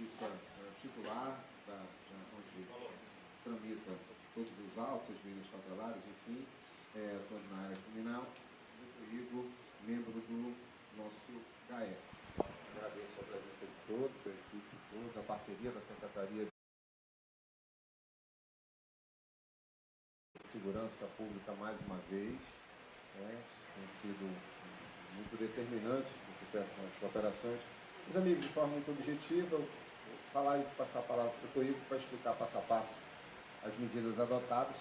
justiça titular, onde tramita todos os autos, as medidas cautelares, enfim, atuando na área criminal, Dr. Igor, membro do nosso GAEC. Agradeço a presença de todos, da equipe toda, a parceria da Secretaria de Segurança Pública mais uma vez, tem sido muito determinante no sucesso das nossas operações. Meus amigos, de forma muito objetiva, eu vou falar e passar a palavra para o Dr. Igor para explicar passo a passo as medidas adotadas.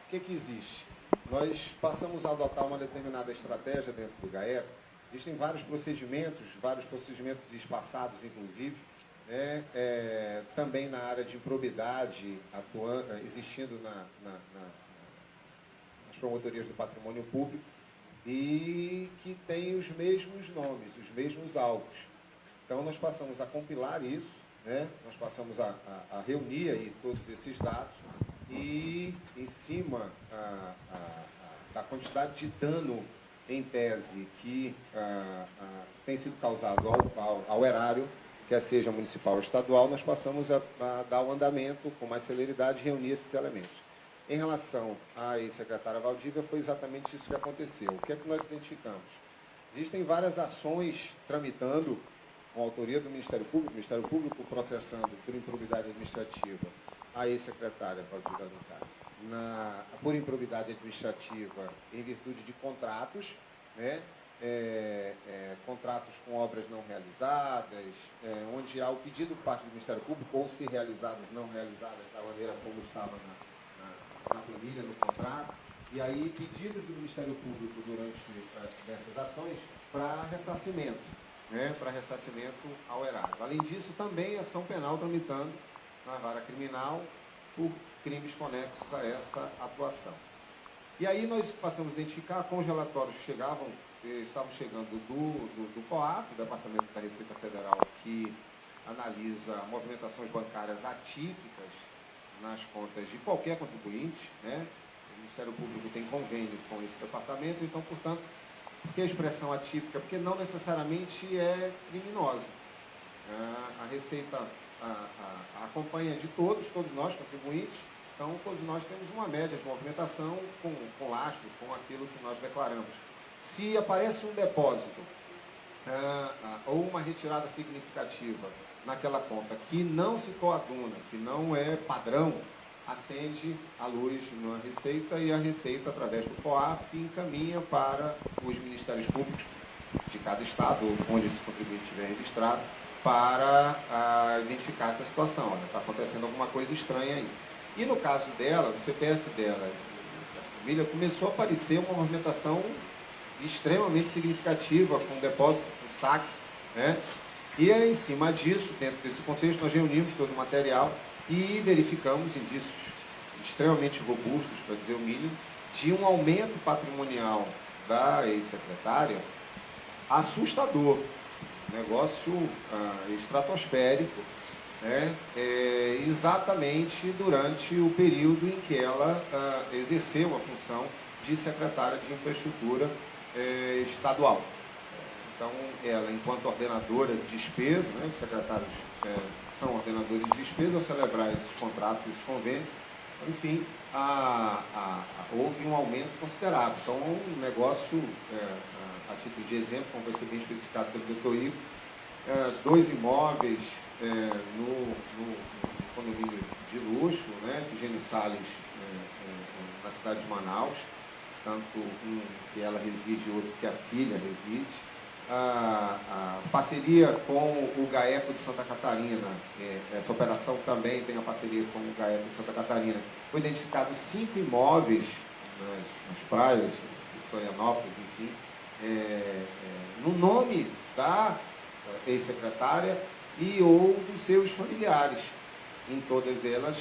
O que existe? Nós passamos a adotar uma determinada estratégia dentro do GAECO. Existem vários procedimentos espaçados, inclusive, também na área de improbidade, existindo nas promotorias do patrimônio público, e que tem os mesmos nomes, os mesmos alvos. Então, nós passamos a compilar isso, nós passamos a reunir aí todos esses dados e, em cima da quantidade de dano, em tese, que tem sido causado ao erário, quer seja municipal ou estadual, nós passamos a dar o andamento com mais celeridade e reunir esses elementos. Em relação à ex-secretária Valdívia, foi exatamente isso que aconteceu. O que é que nós identificamos? Existem várias ações tramitando com a autoria do Ministério Público processando por improbidade administrativa a ex-secretária Valdívia Alencar, por improbidade administrativa em virtude de contratos, contratos com obras não realizadas, onde há o pedido por parte do Ministério Público, ou se realizadas, não realizadas, da maneira como estava na planilha, no contrato, e aí pedidos do Ministério Público durante dessas ações para ressarcimento, para ressarcimento ao erário. Além disso, também ação penal tramitando na vara criminal por crimes conexos a essa atuação. E aí nós passamos a identificar com os relatórios que estavam chegando do COAF, do Departamento da Receita Federal, que analisa movimentações bancárias atípicas nas contas de qualquer contribuinte, O Ministério Público tem convênio com esse departamento, então, portanto, por que a expressão atípica? Porque não necessariamente é criminosa. A Receita acompanha de todos nós, contribuintes, então todos nós temos uma média de movimentação com lastro, com aquilo que nós declaramos. Se aparece um depósito ou uma retirada significativa naquela conta que não se coaduna, que não é padrão, acende a luz na Receita e a Receita, através do COAF, encaminha para os Ministérios Públicos de cada estado, onde esse contribuinte estiver registrado, para identificar essa situação. Está acontecendo alguma coisa estranha aí. E no caso dela, no CPF dela, a família, começou a aparecer uma movimentação extremamente significativa, com depósito, com saques, E em cima disso, dentro desse contexto, nós reunimos todo o material e verificamos indícios extremamente robustos, para dizer o mínimo, de um aumento patrimonial da ex-secretária assustador, negócio estratosférico, exatamente durante o período em que ela exerceu a função de secretária de infraestrutura estadual. Então, ela, enquanto ordenadora de despesa, os secretários são ordenadores de despesa, ao celebrar esses contratos, esses convênios, enfim, houve um aumento considerável. Então, um negócio, a título de exemplo, como vai ser bem especificado pelo Dr. Igor, 2 imóveis no condomínio de luxo, Gênio Salles, na cidade de Manaus, tanto um que ela reside e outro que a filha reside. A parceria com o GAECO de Santa Catarina, essa operação também tem a parceria com o GAECO de Santa Catarina. Foi identificado 5 imóveis nas praias de Florianópolis, enfim, no nome da ex-secretária e ou dos seus familiares, em todas elas,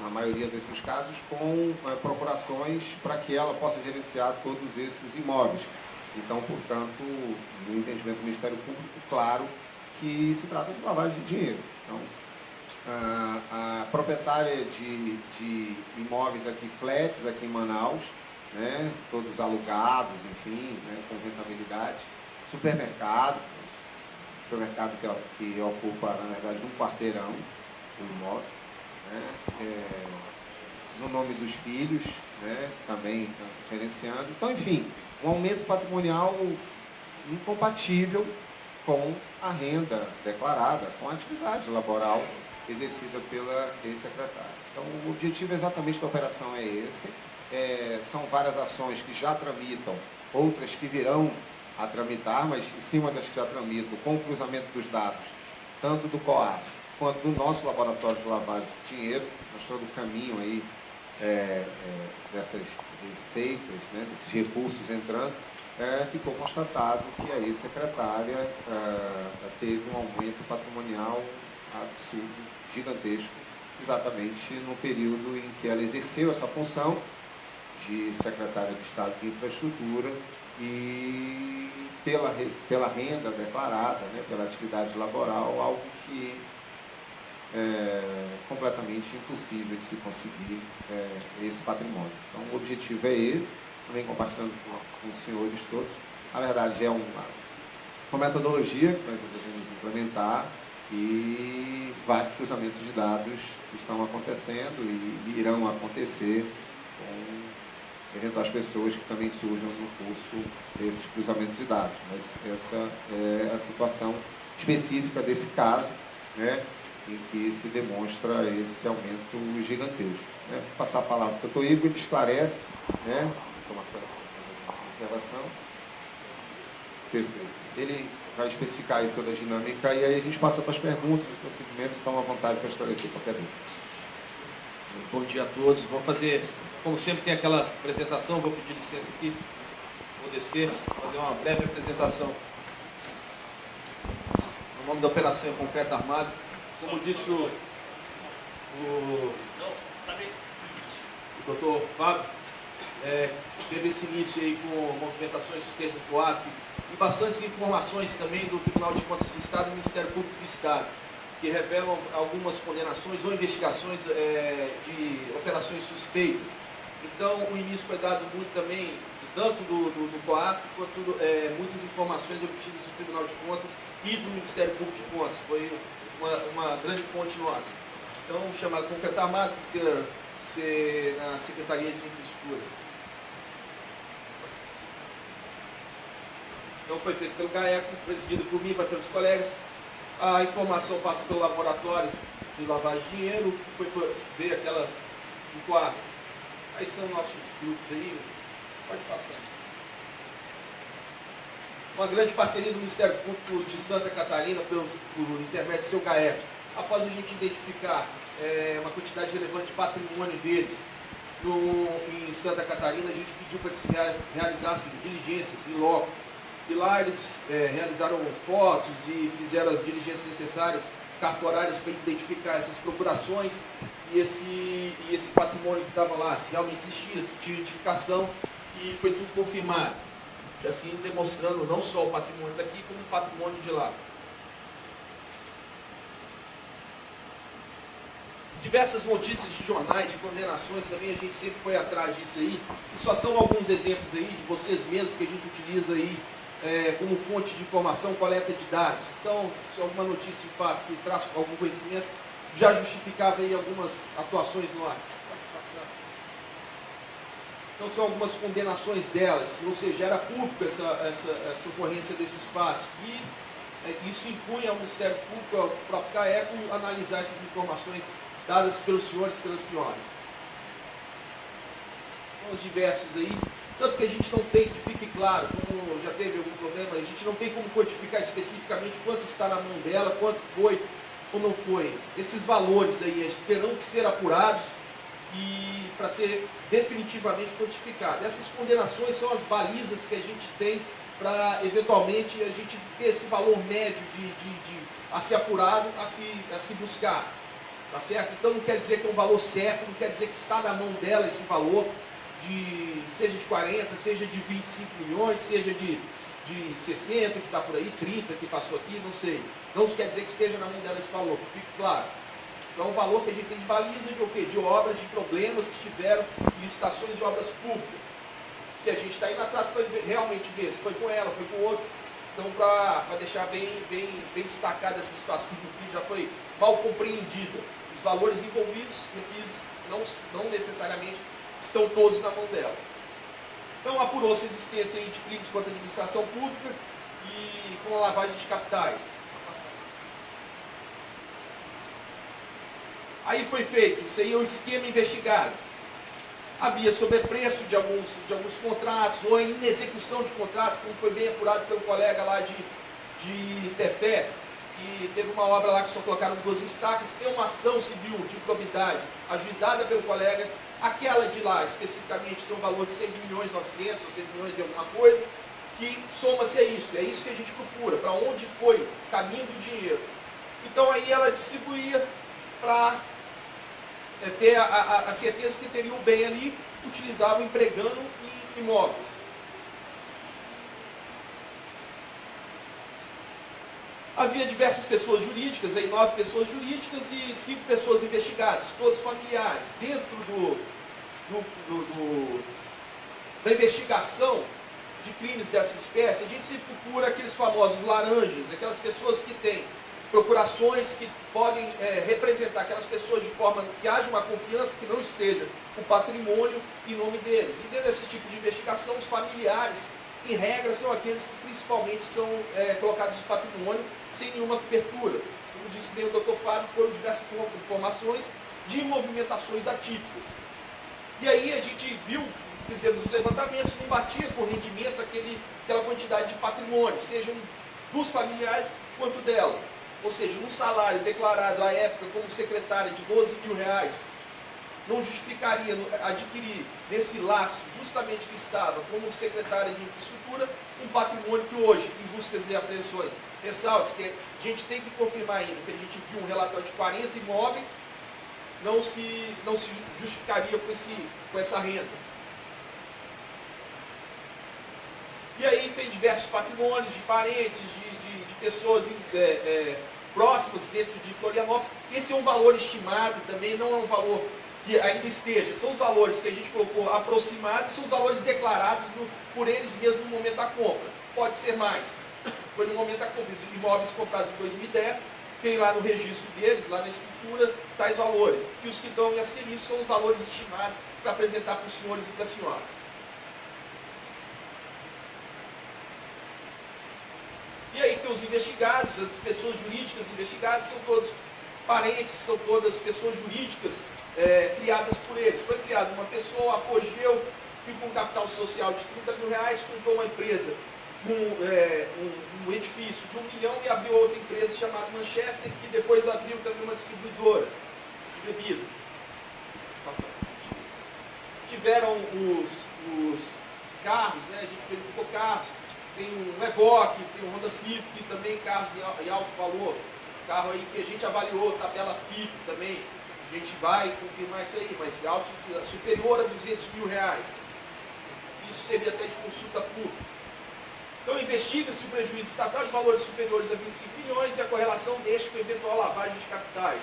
na maioria desses casos, com procurações para que ela possa gerenciar todos esses imóveis. Então, portanto, no entendimento do Ministério Público, claro que se trata de lavagem de dinheiro. Então, a proprietária de imóveis aqui, flats aqui em Manaus, todos alugados, enfim, com rentabilidade, supermercado, supermercado que ocupa, na verdade, um quarteirão do imóvel, né? No nome dos filhos, né? Também gerenciando. Então, enfim, um aumento patrimonial incompatível com a renda declarada, com a atividade laboral exercida pela ex-secretária. Então, o objetivo exatamente da operação é esse. São várias ações que já tramitam, outras que virão a tramitar, mas em cima das que já tramitam, com o cruzamento dos dados, tanto do COAF quanto do nosso laboratório de lavagem de dinheiro, mostrando o caminho aí dessas receitas, né, desses recursos entrando, ficou constatado que a ex-secretária teve um aumento patrimonial absurdo, gigantesco, exatamente no período em que ela exerceu essa função de secretária de Estado de Infraestrutura e pela renda declarada, né, pela atividade laboral, algo que completamente impossível de se conseguir esse patrimônio. Então, o objetivo é esse, também compartilhando com os senhores todos. Na verdade, é uma metodologia que nós devemos implementar e vários cruzamentos de dados estão acontecendo e irão acontecer com eventuais pessoas que também surjam no curso desses cruzamentos de dados. Mas essa é a situação específica desse caso, né, em que se demonstra esse aumento gigantesco. Né? Vou passar a palavra para o doutor Igor, ele esclarece, né? Observação. Perfeito. Ele vai especificar aí toda a dinâmica e aí a gente passa para as perguntas do procedimento, então à vontade para esclarecer qualquer dúvida. Bom dia a todos. Vou fazer, como sempre tem aquela apresentação, vou pedir licença aqui, vou descer, fazer uma breve apresentação. O nome da operação é Concreto Armado. Como disse o doutor Fábio, teve esse início aí com movimentações suspeitas do COAF e bastantes informações também do Tribunal de Contas do Estado e do Ministério Público do Estado, que revelam algumas condenações ou investigações de operações suspeitas. Então, o início foi dado muito também, tanto do COAF, quanto muitas informações obtidas do Tribunal de Contas e do Ministério Público de Contas. Foi uma grande fonte nossa. Então, chamado Concreto Armado, que ser na Secretaria de Infraestrutura. Então, foi feito pelo GAECO, presidido por mim e pelos colegas. A informação passa pelo laboratório de lavagem de dinheiro, que foi ver aquela do COAF. Aí são nossos grupos aí, pode passar. Uma grande parceria do Ministério Público de Santa Catarina, por intermédio do seu GAECO. Após a gente identificar uma quantidade relevante de patrimônio deles em Santa Catarina, a gente pediu para que se realizassem diligências em loco. E lá eles realizaram fotos e fizeram as diligências necessárias, cartorárias, para identificar essas procurações e esse patrimônio que estava lá, se realmente existia, se tinha identificação, e foi tudo confirmado. Assim, demonstrando não só o patrimônio daqui, como o patrimônio de lá. Diversas notícias de jornais, de condenações também, a gente sempre foi atrás disso aí. E só são alguns exemplos aí de vocês mesmos que a gente utiliza aí como fonte de informação, coleta de dados. Então, se alguma notícia de fato que traz algum conhecimento, já justificava aí algumas atuações nossas. Pode passar. Então, são algumas condenações delas, ou seja, era público essa ocorrência desses fatos. E isso impunha ao Ministério Público, ao próprio GAECO, analisar essas informações dadas pelos senhores e pelas senhoras. São os diversos aí. Tanto que a gente não tem, que fique claro, como já teve algum problema, a gente não tem como quantificar especificamente quanto está na mão dela, quanto foi ou não foi. Esses valores aí terão que ser apurados e para ser definitivamente quantificado. Essas condenações são as balizas que a gente tem para, eventualmente, a gente ter esse valor médio a ser apurado, a se buscar. Tá certo? Então não quer dizer que é um valor certo, não quer dizer que está na mão dela esse valor, seja de 40, seja de 25 milhões, seja de 60, que está por aí, 30 que passou aqui, não sei. Não quer dizer que esteja na mão dela esse valor, que fique claro. Então é um valor que a gente tem de baliza de o quê? De obras, de problemas que tiveram, licitações de obras públicas. Que a gente está indo atrás para realmente ver se foi com ela, foi com outro, Então, para deixar bem destacada essa situação que já foi mal compreendida, os valores envolvidos, não necessariamente estão todos na mão dela. Então, apurou-se a existência de crimes contra a administração pública e com a lavagem de capitais. Aí foi feito, isso aí é um esquema investigado. Havia sobrepreço de alguns contratos, ou em inexecução de contrato, como foi bem apurado pelo colega lá de Tefé, que teve uma obra lá que só colocaram 12 estacas, tem uma ação civil de improbidade ajuizada pelo colega, aquela de lá especificamente tem um valor de 6.900.000 ou 6 milhões e alguma coisa, que soma-se a isso, é isso que a gente procura, para onde foi o caminho do dinheiro. Então aí ela distribuía para ter a certeza que teria o bem ali, utilizava empregando em imóveis. Havia diversas pessoas jurídicas, aí 9 pessoas jurídicas e 5 pessoas investigadas, todos familiares. Dentro da investigação de crimes dessa espécie, a gente sempre procura aqueles famosos laranjas, aquelas pessoas que têm procurações que podem representar aquelas pessoas de forma que haja uma confiança que não esteja o patrimônio em nome deles. E dentro desse tipo de investigação, os familiares, em regra, são aqueles que principalmente são colocados no patrimônio sem nenhuma cobertura. Como disse bem o Dr. Fábio, foram diversas informações de movimentações atípicas. E aí a gente viu, fizemos os levantamentos, não batia com o rendimento aquela quantidade de patrimônio, sejam dos familiares quanto dela. Ou seja, um salário declarado à época como secretária de R$12.000, não justificaria adquirir nesse lapso, justamente que estava como secretária de infraestrutura, um patrimônio que hoje, em buscas e apreensões, ressalte que a gente tem que confirmar ainda, que a gente viu um relatório de 40 imóveis, não se justificaria com essa renda. E aí tem diversos patrimônios de parentes, de pessoas próximas dentro de Florianópolis. Esse é um valor estimado também, não é um valor que ainda esteja. São os valores que a gente colocou aproximados, são os valores declarados por eles mesmos no momento da compra. Pode ser mais. Foi no momento da compra. Os imóveis comprados em 2010, tem lá no registro deles, lá na escritura, tais valores. E os que estão em asterisco são os valores estimados para apresentar para os senhores e para as senhoras. E aí tem os investigados, as pessoas jurídicas investigadas, são todos parentes, são todas pessoas jurídicas criadas por eles. Foi criada uma pessoa, Apogeu, que com capital social de R$30.000, comprou uma empresa, um edifício de 1 milhão e abriu outra empresa chamada Manchester, que depois abriu também uma distribuidora de bebidas. Tiveram os carros, a gente verificou carros, tem um Evoque, tem um Honda Civic, também carros de alto valor, carro aí que a gente avaliou, tabela FIP também, a gente vai confirmar isso aí, mas superior a R$200.000. Isso seria até de consulta pública. Então investiga-se o prejuízo estatal de valores superiores a 25 milhões e a correlação deste com eventual lavagem de capitais,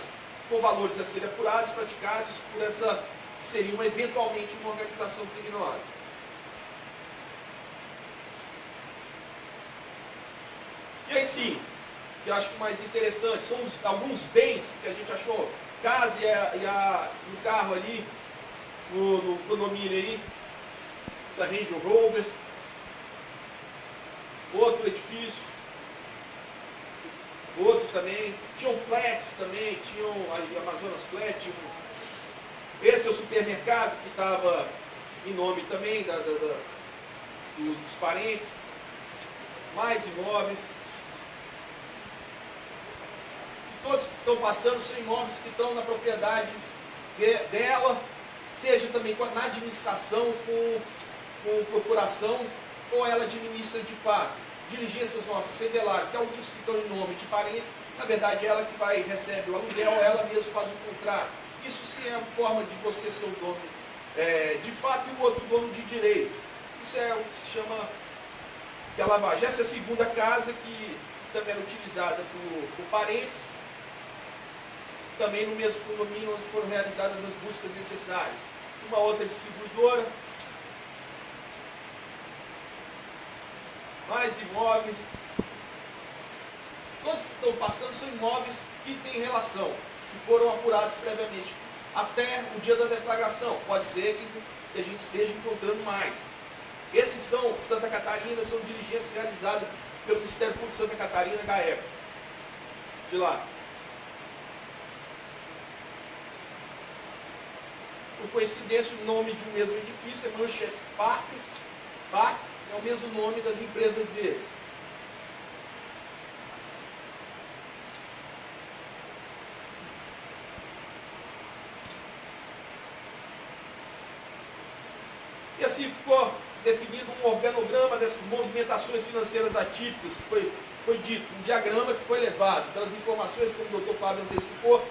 com valores a serem apurados, praticados por essa, que seria eventualmente uma organização criminosa. E aí sim, que eu acho que mais interessante, são alguns bens que a gente achou, casa e o carro ali, no condomínio aí, essa Range Rover, outro edifício, outro também, tinham flats também, tinham ali Amazonas Flat, esse é o supermercado que estava em nome também dos parentes, mais imóveis. Todos que estão passando são imóveis que estão na propriedade dela, seja também na administração, com procuração, ou ela administra de fato. Diligências nossas revelaram que alguns que estão em nome de parentes, na verdade ela que recebe o aluguel, ela mesma faz o contrato. Isso sim é uma forma de você ser o dono de fato e o outro dono de direito. Isso é o que se chama que a lavagem. Essa é a segunda casa que também era utilizada por parentes, também no mesmo condomínio onde foram realizadas as buscas necessárias. Uma outra distribuidora, mais imóveis, Todos que estão passando são imóveis que têm relação, que foram apurados previamente, até o dia da deflagração. Pode ser que a gente esteja encontrando mais. Esses são, Santa Catarina, são diligências realizadas pelo Ministério Público de Santa Catarina, GAECO. De lá. Por coincidência, o nome de um mesmo edifício é Manchester Park. Park é o mesmo nome das empresas deles. E assim ficou definido um organograma dessas movimentações financeiras atípicas, que foi dito, um diagrama que foi levado pelas informações, como o Dr. Fábio antecipou,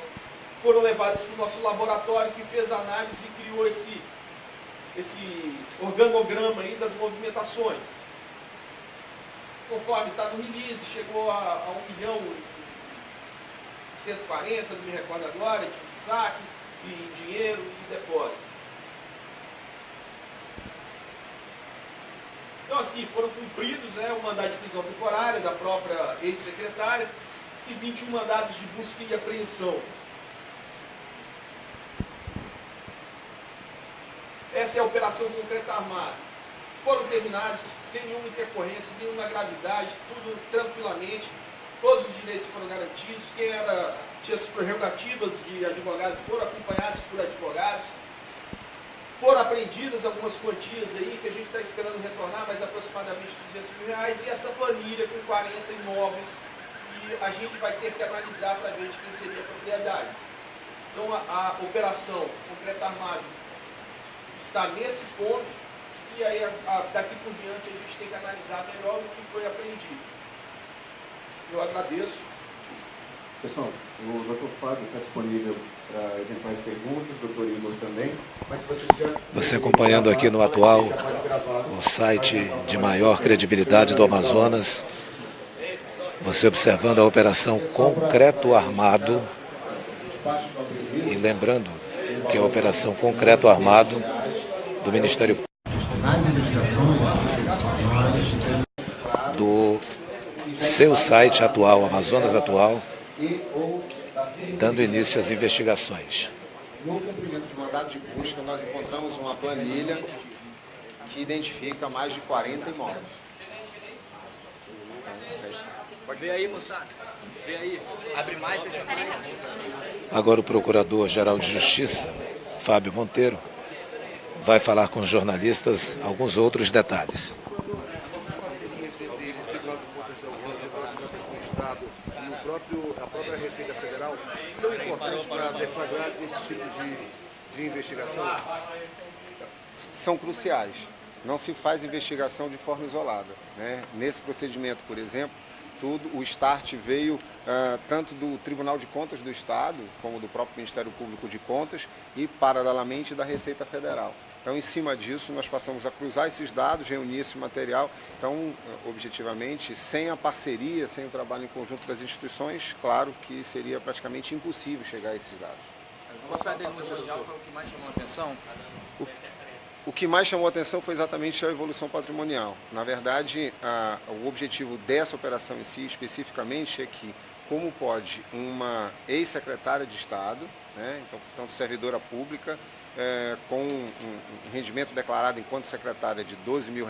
foram levadas para o nosso laboratório, que fez a análise e criou esse organograma aí das movimentações. Conforme está no release, chegou a 1.140.000, não me recordo agora, de saque, de dinheiro e depósito. Então, assim, foram cumpridos o mandado de prisão temporária da própria ex-secretária e 21 mandados de busca e apreensão. Essa é a operação concreta armada. Foram terminados sem nenhuma intercorrência, nenhuma gravidade, tudo tranquilamente. Todos os direitos foram garantidos. Quem tinha as prerrogativas de advogados foram acompanhados por advogados. Foram apreendidas algumas quantias aí, que a gente está esperando retornar, mas aproximadamente R$200 mil, e essa planilha com 40 imóveis, que a gente vai ter que analisar para ver de quem seria a propriedade. Então a operação concreta armada está nesse ponto, e aí daqui por diante a gente tem que analisar melhor o que foi apreendido. Eu agradeço. Pessoal, o Dr. Fábio está disponível para eventuais perguntas, o Dr. Igor também. Mas se você acompanhando aqui no Atual, o site de maior credibilidade do Amazonas, você observando a operação Concreto Armado, e lembrando que é a operação Concreto Armado do Ministério do seu site atual, Amazonas Atual, dando início às investigações. No cumprimento de mandado de busca, nós encontramos uma planilha que identifica mais de 40 imóveis. Pode ver aí, moçada. Vem aí. Abre mais, fecha mais. Agora o Procurador-Geral de Justiça, Fábio Monteiro, vai falar com os jornalistas alguns outros detalhes. A própria Receita Federal são importantes para deflagrar esse tipo de investigação? São cruciais. Não se faz investigação de forma isolada, né? Nesse procedimento, por exemplo, o start veio tanto do Tribunal de Contas do Estado, como do próprio Ministério Público de Contas e, paralelamente, da Receita Federal. Então, em cima disso, nós passamos a cruzar esses dados, reunir esse material. Então, objetivamente, sem a parceria, sem o trabalho em conjunto das instituições, claro que seria praticamente impossível chegar a esses dados. Qual denúncia foi o que mais chamou a atenção? O que mais chamou a atenção foi exatamente a evolução patrimonial. Na verdade, o objetivo dessa operação em si, especificamente, é que, como pode uma ex-secretária de Estado, né, então, portanto, servidora pública, com um rendimento declarado enquanto secretária de R$12 mil,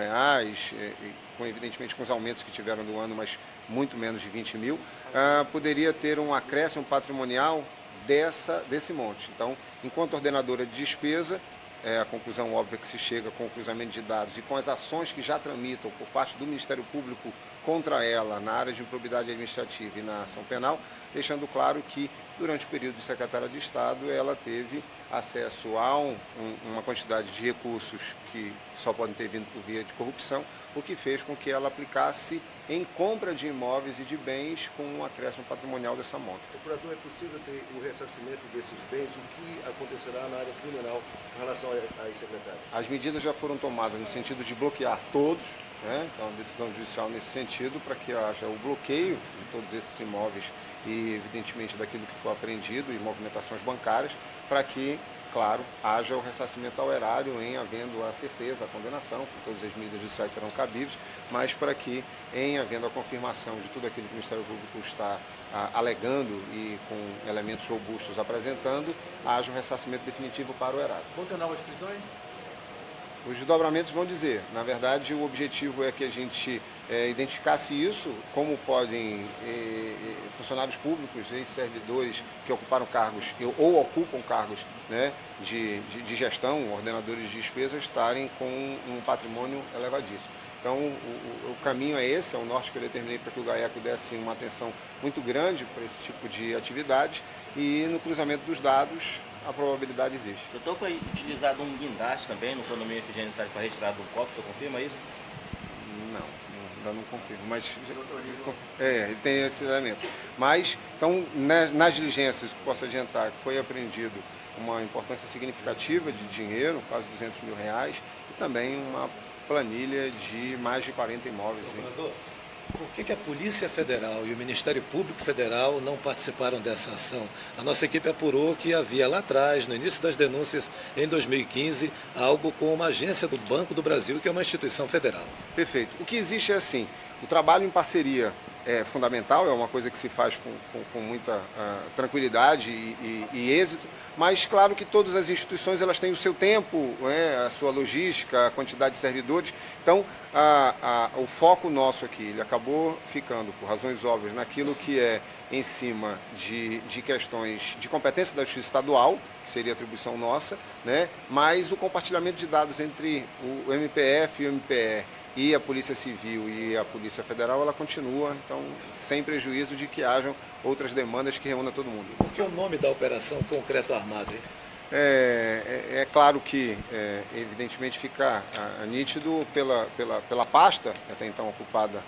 evidentemente com os aumentos que tiveram no ano, mas muito menos de 20 mil, poderia ter um acréscimo patrimonial desse monte. Então, enquanto ordenadora de despesa, a conclusão óbvia que se chega com o cruzamento de dados e com as ações que já tramitam por parte do Ministério Público contra ela na área de improbidade administrativa e na ação penal, deixando claro que durante o período de secretária de Estado ela teve acesso a uma quantidade de recursos que só podem ter vindo por via de corrupção, o que fez com que ela aplicasse em compra de imóveis e de bens com um acréscimo patrimonial dessa monta. Procurador, é possível ter o ressarcimento desses bens? O que acontecerá na área criminal em relação a esse secretário? As medidas já foram tomadas no sentido de bloquear todos, né? Então, a decisão judicial nesse sentido, para que haja o bloqueio de todos esses imóveis e, evidentemente, daquilo que for apreendido e movimentações bancárias, para que claro, haja o ressarcimento ao erário em havendo a certeza, a condenação, que todas as medidas judiciais serão cabíveis, mas para que, em havendo a confirmação de tudo aquilo que o Ministério Público está alegando e com elementos robustos apresentando, haja um ressarcimento definitivo para o erário. Vão ter novas prisões? Os desdobramentos vão dizer. Na verdade, o objetivo é que a gente identificasse isso, como podem funcionários públicos e servidores que ocuparam cargos ou ocupam cargos, né, de gestão, ordenadores de despesas, estarem com um patrimônio elevadíssimo. Então, o caminho é esse, é o norte que eu determinei para que o GAECO desse uma atenção muito grande para esse tipo de atividade e no cruzamento dos dados a probabilidade existe. Doutor, foi utilizado um guindaste também no condomínio Efigênio Salles para retirada do cofre, o senhor confirma isso? Não, ainda não confirmo, mas ele tem esse elemento. Mas, então, nas diligências, que posso adiantar, que foi apreendido uma importância significativa de dinheiro, quase R$200 mil, e também uma planilha de mais de 40 imóveis. Por que a Polícia Federal e o Ministério Público Federal não participaram dessa ação? A nossa equipe apurou que havia lá atrás, no início das denúncias, em 2015, algo com uma agência do Banco do Brasil, que é uma instituição federal. Perfeito. O que existe é assim, o trabalho em parceria é fundamental, é uma coisa que se faz com muita tranquilidade e êxito, mas claro que todas as instituições elas têm o seu tempo, a sua logística, a quantidade de servidores. Então, o foco nosso aqui, ele acabou ficando, por razões óbvias, naquilo que é em cima de questões de competência da Justiça Estadual, que seria atribuição nossa, né? Mas o compartilhamento de dados entre o MPF e o MPE e a Polícia Civil e a Polícia Federal, ela continua, então, sem prejuízo de que hajam outras demandas que reúnam todo mundo. Por que o nome da operação Concreto Armado, hein? É claro que, evidentemente, fica nítido pela pasta, até então ocupada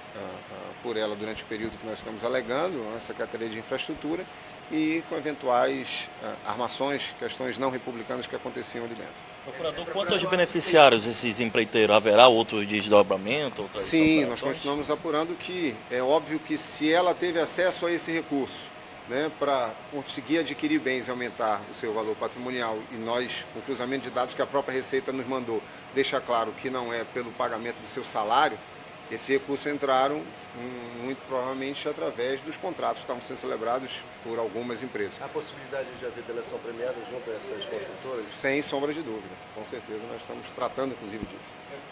por ela durante o período que nós estamos alegando, a Secretaria de Infraestrutura, e com eventuais armações, questões não republicanas que aconteciam ali dentro. Procurador, quantos beneficiários esses empreiteiros? Haverá outro desdobramento? Sim, nós continuamos apurando que é óbvio que se ela teve acesso a esse recurso, né, para conseguir adquirir bens e aumentar o seu valor patrimonial, e nós, com o cruzamento de dados que a própria Receita nos mandou, deixa claro que não é pelo pagamento do seu salário, esse recurso entraram muito provavelmente através dos contratos que estavam sendo celebrados por algumas empresas. Há possibilidade de haver delação premiada junto a essas construtoras? Sem sombra de dúvida, com certeza nós estamos tratando inclusive disso.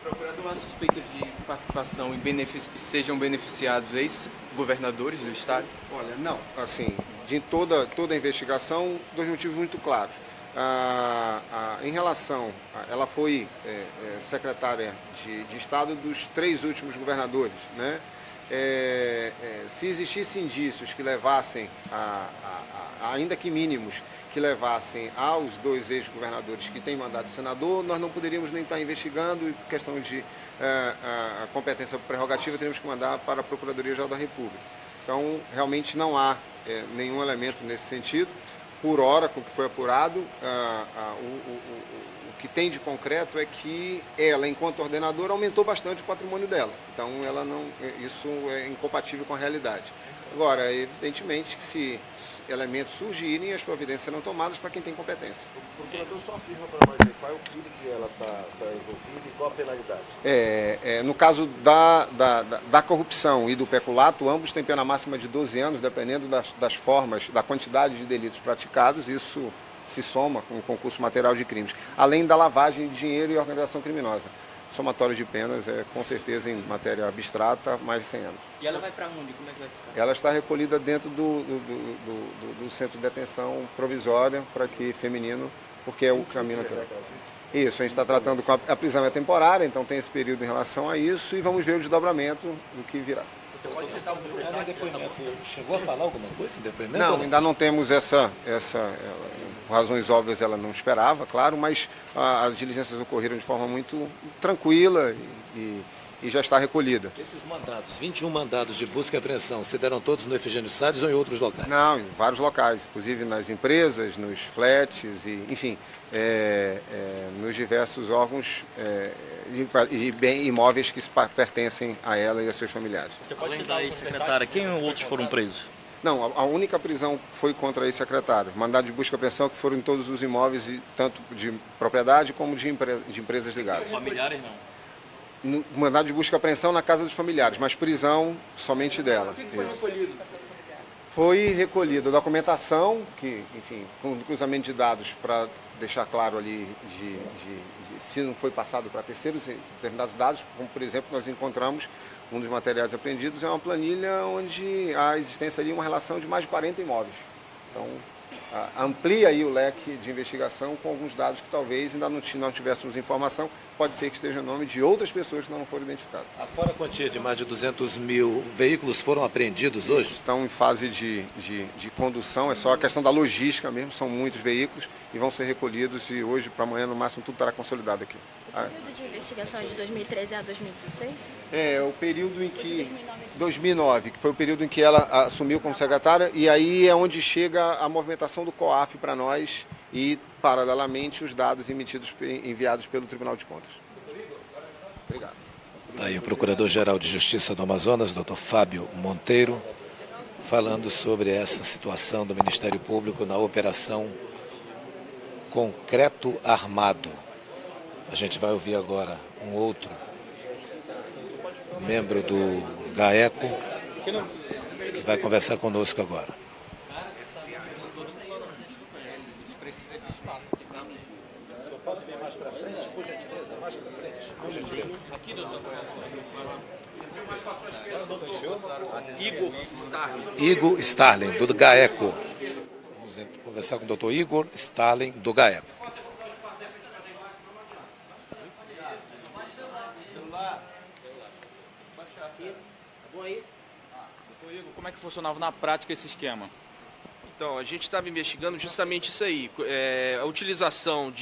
Procurador, há suspeita de participação em sejam beneficiados ex-governadores do Estado? Olha, não. Assim, de toda a investigação, dois motivos muito claros. Em relação, ela foi secretária de Estado dos 3 últimos governadores, né? Se existissem indícios que levassem, ainda que mínimos, que levassem aos 2 ex-governadores que têm mandado de senador, nós não poderíamos nem estar investigando, e por questão de competência prerrogativa, teríamos que mandar para a Procuradoria-Geral da República. Então, realmente não há nenhum elemento nesse sentido. Por hora, com o que foi apurado, o que tem de concreto é que ela, enquanto ordenadora, aumentou bastante o patrimônio dela. Então, isso é incompatível com a realidade. Agora, evidentemente que se elementos surgirem, as providências serão tomadas para quem tem competência. O procurador só afirma para nós aí qual é o crime que ela está envolvida e qual a penalidade. No caso da corrupção e do peculato, ambos têm pena máxima de 12 anos, dependendo das formas, da quantidade de delitos praticados. Isso se soma com o concurso material de crimes, além da lavagem de dinheiro e organização criminosa. Somatório de penas com certeza, em matéria abstrata, mais de 100 anos. E ela vai para onde? Como é que vai ficar? Ela está recolhida dentro do centro de detenção provisória para que feminino, porque é o caminho natural. Isso, a gente está tratando com a prisão é temporária, então tem esse período em relação a isso, e vamos ver o desdobramento do que virá. Você pode citar um depoimento? Chegou a falar alguma coisa em depoimento? Não, ainda não temos por razões óbvias ela não esperava, claro, mas as diligências ocorreram de forma muito tranquila e já está recolhida. Esses mandados, 21 mandados de busca e apreensão, se deram todos no Efigênio Salles ou em outros locais? Não, em vários locais, inclusive nas empresas, nos flats, enfim, nos diversos órgãos e imóveis que pertencem a ela e a seus familiares. Você pode citar aí, secretária, quem outros foram presos? Não, a única prisão foi contra esse secretário. Mandado de busca e apreensão que foram em todos os imóveis, tanto de propriedade como de empresas ligadas. Familiares não? Mandado de busca e apreensão na casa dos familiares, mas prisão somente dela. O que foi recolhido? Foi recolhida a documentação, que, enfim, com cruzamento de dados para deixar claro ali se não foi passado para terceiros determinados dados, como por exemplo nós encontramos um dos materiais apreendidos, é uma planilha onde há a existência ali uma relação de mais de 40 imóveis. Então, amplia aí o leque de investigação com alguns dados que talvez ainda não tivéssemos informação, pode ser que esteja em nome de outras pessoas que não foram identificadas. Afora a quantia de mais de 200 mil veículos foram apreendidos hoje? Estão em fase de condução, é só a questão da logística mesmo, são muitos veículos e vão ser recolhidos e hoje para amanhã no máximo tudo estará consolidado aqui. O período de investigação é de 2013 a 2016? É o período em que... 2009, que foi o período em que ela assumiu como secretária, e aí é onde chega a movimentação do COAF para nós e, paralelamente, os dados enviados pelo Tribunal de Contas. Obrigado. Aí o Procurador-Geral de Justiça do Amazonas, Dr. Fábio Monteiro, falando sobre essa situação do Ministério Público na operação Concreto Armado. A gente vai ouvir agora um outro membro do GAECO, que vai conversar conosco agora. Precisa de espaço aqui, tá? O senhor pode vir mais para frente, por gentileza? Mais para frente, por gentileza. Aqui, doutor. Igor Starling. Igor Starling, do GAECO. Vamos conversar com o doutor Igor Starling, do GAECO. Doutor Igor, como é que funcionava na prática esse esquema? Então, a gente estava investigando justamente isso aí, a utilização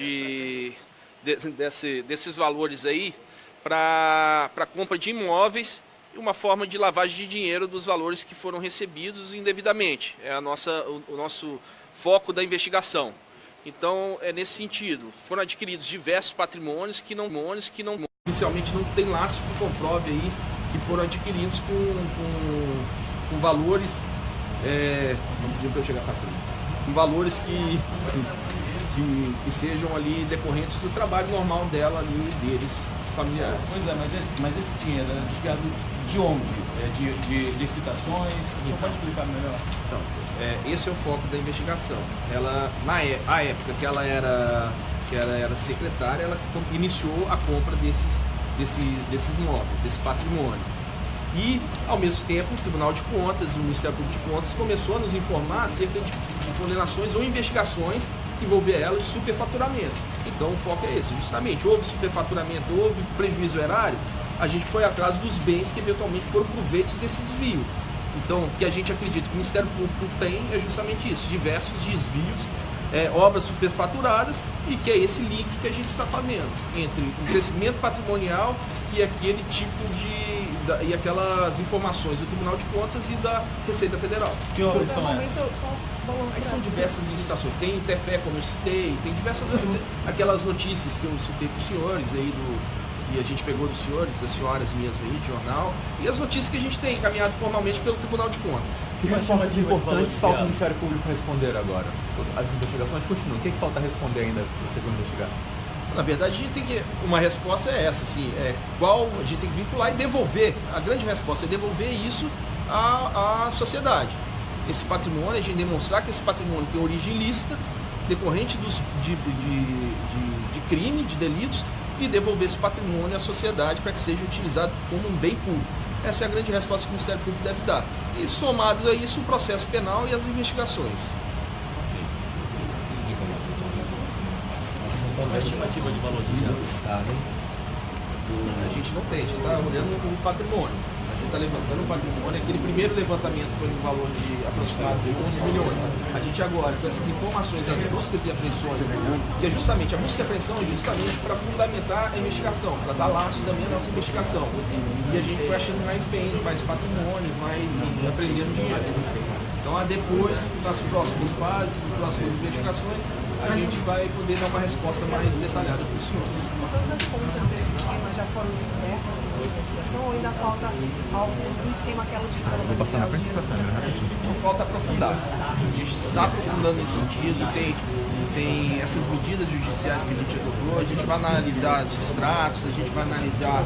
desses valores aí para compra de imóveis e uma forma de lavagem de dinheiro dos valores que foram recebidos indevidamente. É o nosso foco da investigação. Então, é nesse sentido. Foram adquiridos diversos patrimônios que não inicialmente não tem lastro que comprove aí que foram adquiridos com valores, vamos dizer para eu chegar para frente, com valores que sejam ali decorrentes do trabalho normal dela ali, deles, familiares. Pois é, mas esse dinheiro é desviado de onde? De licitações? Você pode explicar melhor? Então, esse é o foco da investigação. Ela, a época que ela era secretária, ela iniciou a compra desses imóveis, desse patrimônio. E, ao mesmo tempo, o Tribunal de Contas, o Ministério Público de Contas, começou a nos informar acerca de condenações ou investigações que envolver ela de superfaturamento. Então, o foco é esse, justamente. Houve superfaturamento, houve prejuízo erário, a gente foi atrás dos bens que eventualmente foram proveitos desse desvio. Então, o que a gente acredita que o Ministério Público tem é justamente isso, diversos desvios, obras superfaturadas, e que é esse link que a gente está fazendo entre o crescimento patrimonial e aquele tipo e aquelas informações do Tribunal de Contas e da Receita Federal. Que horas são Aí são diversas licitações, tem Tefé, como eu citei, tem diversas aquelas notícias que eu citei para os senhores aí que a gente pegou dos senhores, das senhoras mesmo aí, de jornal, e as notícias que a gente tem encaminhado formalmente pelo Tribunal de Contas. Que respostas importantes falta o Ministério Público responder agora? As investigações continuam. O que falta responder ainda que vocês vão investigar? Na verdade, a gente tem que. Uma resposta é essa, assim, qual a gente tem que vincular e devolver. A grande resposta é devolver isso à sociedade. Esse patrimônio, a gente demonstrar que esse patrimônio tem origem ilícita, decorrente de crime, de delitos, e devolver esse patrimônio à sociedade para que seja utilizado como um bem público. Essa é a grande resposta que o Ministério Público deve dar. E somado a isso, o processo penal e as investigações. A estimativa de valor de dinheiro está, né? A gente não tem, a gente está olhando o patrimônio. A gente está levantando o patrimônio. Aquele primeiro levantamento foi um valor de aproximadamente 11 milhões. A gente agora, com essas informações das buscas e apreensões, que é justamente, a busca e apreensão é justamente para fundamentar a investigação, para dar laço também à nossa investigação. E a gente foi achando mais bem, mais patrimônio, vai aprendendo dinheiro. Então, depois, nas próximas fases, nas próximas investigações, a gente vai poder dar uma resposta mais detalhada para os senhores. Todas as pontas desse esquema já foram descobertas na investigação ou ainda falta algo do esquema que ela descobriu? Vou passar na frente da câmera, rapidinho. Não falta aprofundar. A gente está aprofundando nesse sentido, tem essas medidas judiciais que a gente adotou, a gente vai analisar os extratos, a gente vai analisar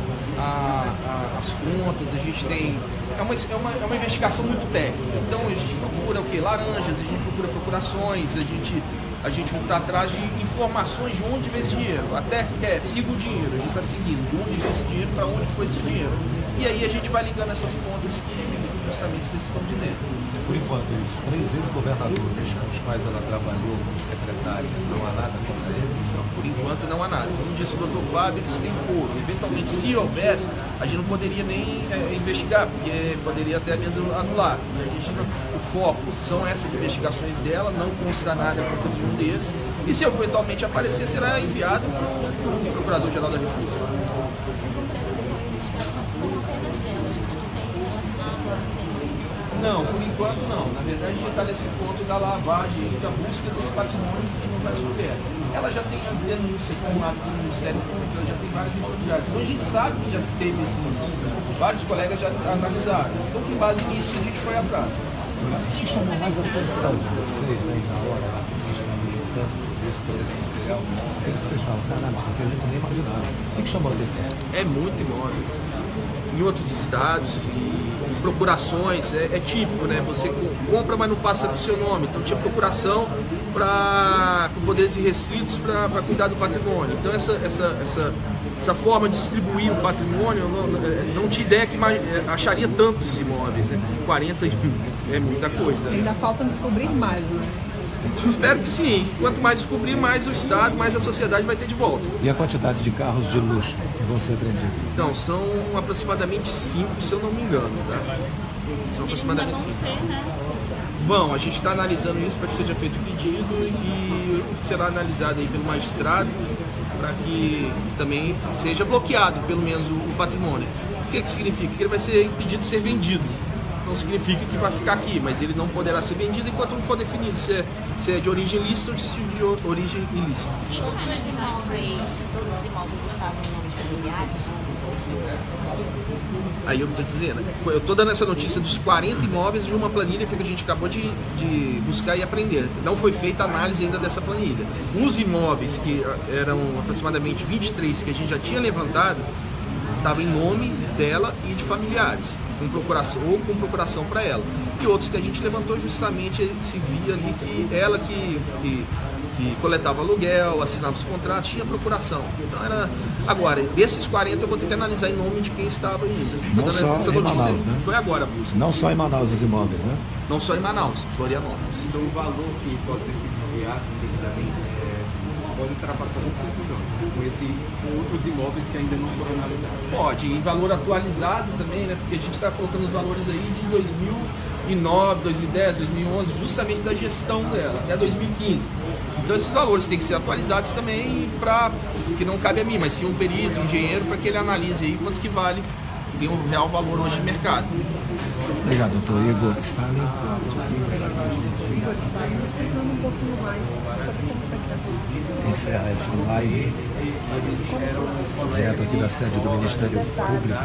as contas, a gente tem... É uma investigação muito técnica. Então a gente procura o quê? Laranjas, a gente procura procurações, a gente vai atrás de informações de onde veio esse dinheiro. Até siga o dinheiro, a gente está seguindo de onde veio esse dinheiro, para onde foi esse dinheiro. E aí a gente vai ligando essas pontas que justamente vocês estão dizendo. Por enquanto, os 3 ex-governadores com os quais ela trabalhou como secretária, não há nada contra eles? Por enquanto não há nada. Como disse o Dr. Fábio, eles têm foro. Eventualmente, se houvesse, a gente não poderia nem investigar, porque poderia até mesmo anular. A gente não, o foco são essas investigações dela, não consta nada contra nenhum deles. E se eventualmente aparecer, será enviado para o Procurador-Geral da República. Não, por enquanto não. Na verdade, a gente está nesse ponto da lavagem e da busca desse patrimônio que não está descoberto. Ela já tem a denúncia formada pelo Ministério Público, ela já tem várias imobiliárias. Então a gente sabe que já teve esse início. Vários colegas já analisaram. Então, com base nisso, a gente foi atrás. O que chamou mais a atenção de vocês aí na hora lá que vocês estavam juntando todo esse material? É que vocês falam, caramba, isso aqui a gente nem imaginava. O que chamou a atenção? É muito imóvel. Em outros estados, procurações, é típico, né? Você compra, mas não passa do seu nome. Então tinha procuração com poderes irrestritos para cuidar do patrimônio. Então essa forma de distribuir o patrimônio, eu não tinha ideia que acharia tantos imóveis, né? 40 é muita coisa. Ainda falta descobrir mais, né? Espero que sim. Quanto mais descobrir, mais o Estado, mais a sociedade vai ter de volta. E a quantidade de carros de luxo que vão ser apreendidos? Então, são aproximadamente 5, se eu não me engano, tá? São aproximadamente 5. Bom, a gente está analisando isso para que seja feito o pedido e será analisado aí pelo magistrado para que também seja bloqueado, pelo menos, o patrimônio. O que significa? Que ele vai ser impedido de ser vendido. Não significa que vai ficar aqui, mas ele não poderá ser vendido enquanto não for definido se é de origem lícita ou de origem ilícita. Todos os imóveis estavam em nomes familiares? Aí eu estou dizendo, eu estou dando essa notícia dos 40 imóveis de uma planilha que a gente acabou de buscar e aprender. Não foi feita a análise ainda dessa planilha. Os imóveis, que eram aproximadamente 23 que a gente já tinha levantado, estavam em nome dela e de familiares, com procuração para ela. E outros que a gente levantou justamente se via ali que ela que coletava aluguel, assinava os contratos, tinha procuração. Então agora, desses 40 eu vou ter que analisar em nome de quem estava ainda. Não só essa em notícia Manaus, né? Foi agora a busca. Não só em Manaus os imóveis, né? Não só em Manaus, Florianópolis. Então o valor que pode ter sido desviado devidamente pode ultrapassar 25 milhões, com outros imóveis que ainda não foram analisados. Pode, em valor atualizado também, né? Porque a gente está colocando os valores aí de 2009, 2010, 2011, justamente da gestão dela, até 2015. Então esses valores têm que ser atualizados também, que não cabe a mim, mas sim um perito, um engenheiro, para que ele analise aí quanto que vale, tem um real valor hoje de mercado. Obrigado, doutor Igor Stalin. Explicando um pouquinho mais sobre como está acontecendo. Encerra essa live direto aqui da sede do Ministério Público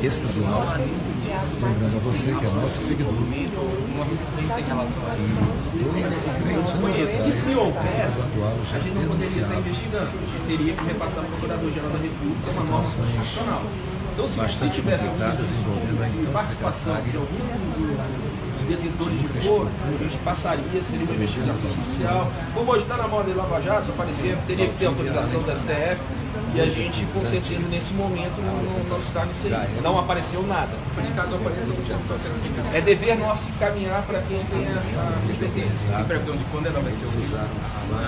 Estadual. Lembrando a você que é nosso seguidor. E se houver, a gente não poderia estar investigando. A gente teria que repassar para o Procurador-Geral da República uma norma constitucional. Então, se tivesse alguma participação de algum dos detentores de foro, a gente passaria, seria uma investigação judicial. Como hoje está na moda de Lava Jato, teria que ter autorização do STF, e a gente, com certeza, nesse momento, não está nisso aí. Não apareceu nada. Mas caso apareça, é dever nosso encaminhar para quem tem essa competência. A previsão de quando ela vai ser usada?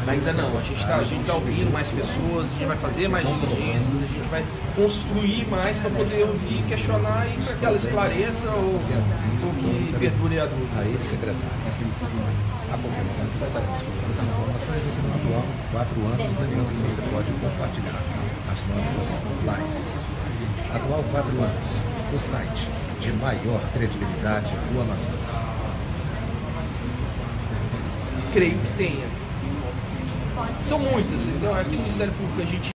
Ainda não. A gente está ouvindo mais pessoas, a gente vai fazer mais diligências, a gente vai construir mais para poder ouvir, questionar e para que ela esclareça ou que perdure a dúvida. Aí, secretário, a qualquer momento estaremos com as informações aqui no atual 4 anos. Lembrando que você pode compartilhar as nossas lives. Atual 4 anos, o site de maior credibilidade do Amazonas. Creio que tenha. São muitas. Então, aqui no Ministério Público a gente